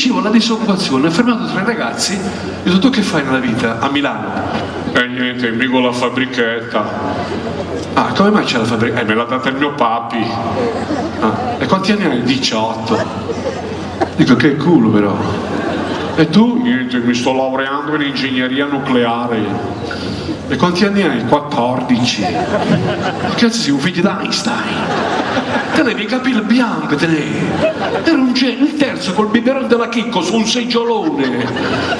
Dicevo, la disoccupazione, ha fermato 3 ragazzi, e ho detto, tu che fai nella vita? A Milano. E niente, mi con la fabbrichetta. Ah, come mai c'è la fabbrica? Me l'ha data il mio papi. Ah, e quanti anni hai? 18. Dico, che culo però. E tu? Niente, mi sto laureando in ingegneria nucleare. E quanti anni hai? 14. Cazzo, sei un figlio di Einstein. Tenevi i capelli bianchi, tenevi. Era un genio, il terzo col biberon della Chicco su un seggiolone.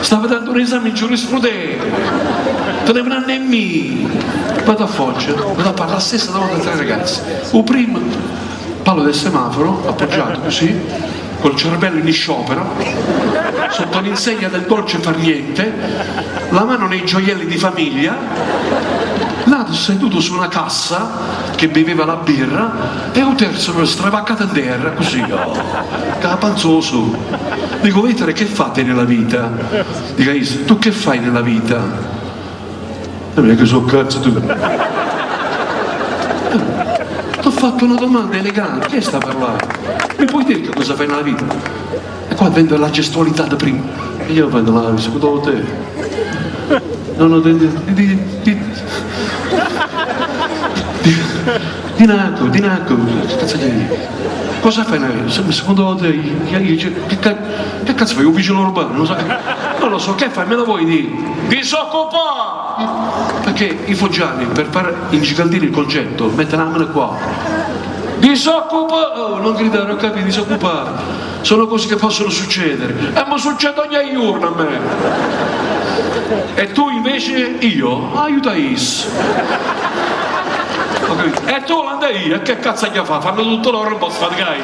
Stava dando un esame in giurisprudenza. Tenevi un anno e mezzo. Vado a Foggia, vado a parlare la stessa davanti a 3 ragazzi. Il primo, palo del semaforo, appoggiato così, col cervello in sciopero, sotto l'insegna del dolce far niente, la mano nei gioielli di famiglia, l'altro seduto su una cassa che beveva la birra, e un terzo stravaccato in terra, così, capanzoso. Dico, Vettere, che fate nella vita? Dico, tu che fai nella vita? Non è che so cazzo tu. Ti ho fatto una domanda elegante, che sta parlando? Mi puoi dire che cosa fai nella vita? E qua vendo la gestualità da prima. E io vendo la secondo te. No, no, Dinaco, che cazzo dici? Cosa fai nella vita? Secondo te, che cazzo fai? Un vigile urbano? Non lo so, che fai? Me lo vuoi dire? Disoccupare! Perché i foggiani, per far ingigantire il concetto, mettono la mano qua. Disoccupare! Oh, non gridare, ho capito, disoccupare. Sono cose che possono succedere. E mi succede ogni giorno a me. E tu invece, io, aiuta is. E tu l'andai, e che cazzo gli fa? Fanno tutto loro, un po' sfaticati.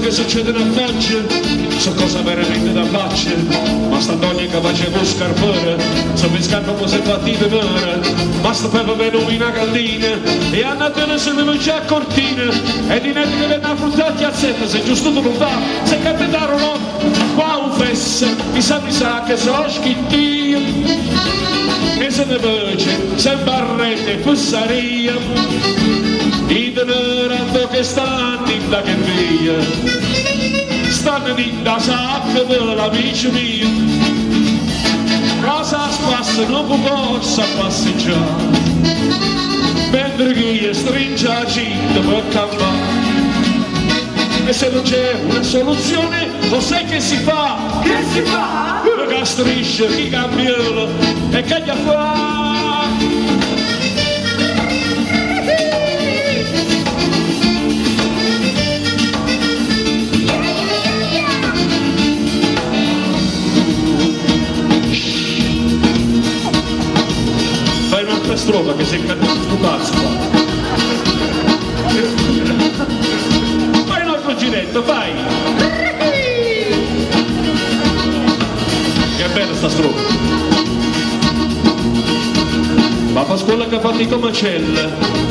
Che succedono a Foggia sono cose veramente da faccia, ma sta donna che faceva lo scarpone, se mi scarpa come se fatti di mare, ma sta per venire una caldina e a Natale se ne c'è a cortina e di netti che vengono a fruttare a chiazzetta, se giusto tu non fa, se capitarono qua un fesse, mi sa che sono schittio e se ne vece, se barrette fussaria, i denaro che stanno in da che via, stanno in da sacca dell'amico mio, cosa spassa non posso passeggiare, mentre che io stringe la cinta per campare, e se non c'è una soluzione, lo sai che si fa? Che si fa? Che striscia, chi cambiola, e che gli fa? Strofa che sei caduto sto cazzo qua. Fai un altro giretto, fai. Che bella sta strofa. Ma fa scuola che fatti come cella,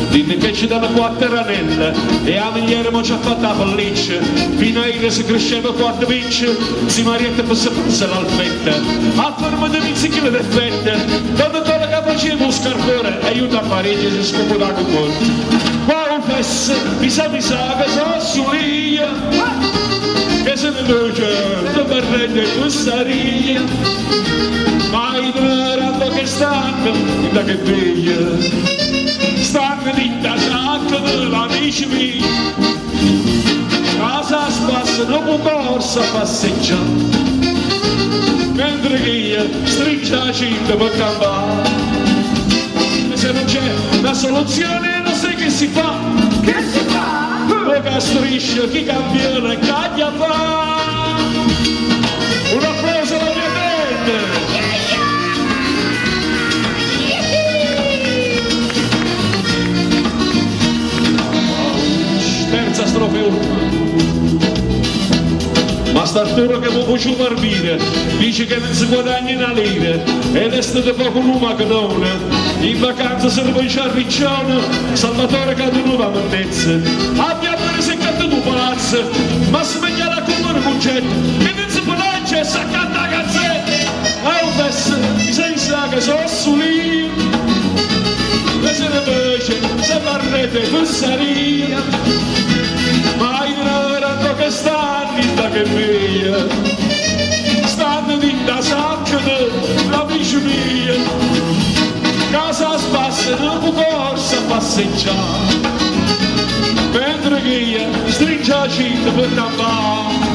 dimmi che ci danno 4 ranelle e a migliere mo ci ha fatta la pelliccia, fino a ieri si cresceva 4 vince, si Marietta fosse presa l'alfetta, a forma di mizzichile d'effette, quando torna che faceva un scarpone, aiuta a Parigi si scomoda con molto. Qua un fesse, mi sa che sono suia, che se ne luce, da barrette e fussaria, ma i dorando che stanno, da che veglia, stanno in da sacca dell'amici miei, casa spassa non può corsa a passeggiare, mentre che io stringe la cinta per campare, e se non c'è una soluzione non sai che si fa, che si fa? Che striscia, chi cambia e caglia fa, un applauso alla mia band. Terza strofa ultima. Ma st'Arturo che mi faccio barbire dice che non si guadagna una lira ed è stato poco un maccadone, in vacanza se ne poi c'è a Riccione, Salvatore cade nuova monnezza, abbiamo seccato tu palazzo, ma si te passaria, ma ignorando che stanno da che via, stanno di da sacca l'amici mia, casa spassano con corsa a passeggiare, mentre che io stringe la cinta per tampare.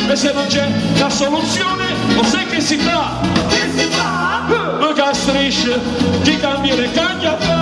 E se non c'è la soluzione, lo sai che si fa? Che si fa? Mi castrisce, chi cambia le cagna fa.